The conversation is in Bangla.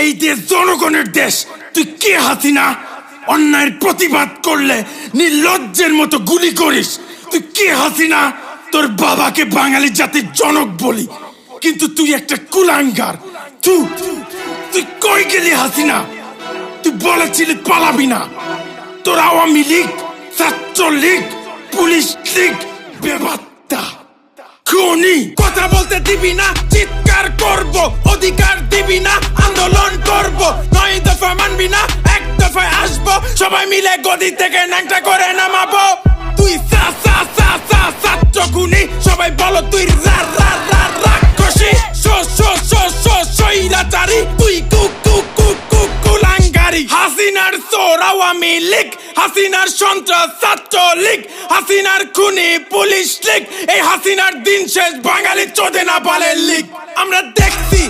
এই দেশ জনগণের দেশ। তুই কে হাসিনা? অন্যায়ের প্রতিবাদ করলে নির্লজ্জের মতো গুলি করিস। তুই কে হাসিনা? তোর বাবাকে বাঙালি জাতির জনক বলি, কিন্তু তুই একটা কুলাঙ্গার। তুই কই গেলি হাসিনা? তুই বলেছিলি পালাবি না। তোর আওয়ামী লীগ, ছাত্রলীগ, পুলিশ লীগ বেবাত্তা খুনি। কথা বলতে দিবি না, চিৎকার করব। অধিকার দিবি না, আন্দোলন করব। 9 দফা মানবি না, 1 দফায় আসবো। সবাই মিলে গদি থেকে ন্যাংটা করে নামাবো। তুই ছাত্র খুনি, সবাই বলো তুই রাক্ষসী। স্বৈরাচারী, তুই কুলাঙ্গারি। হাসিনার চোর আওয়ামী লীগ, হাসিনার সন্ত্রাস ছাত্রলীগ, হাসিনার খুনি পুলিশ লীগ। এই হাসিনার দিন শেষ বাঙালি চোদে না পালের লীগ। আমরা দেখছি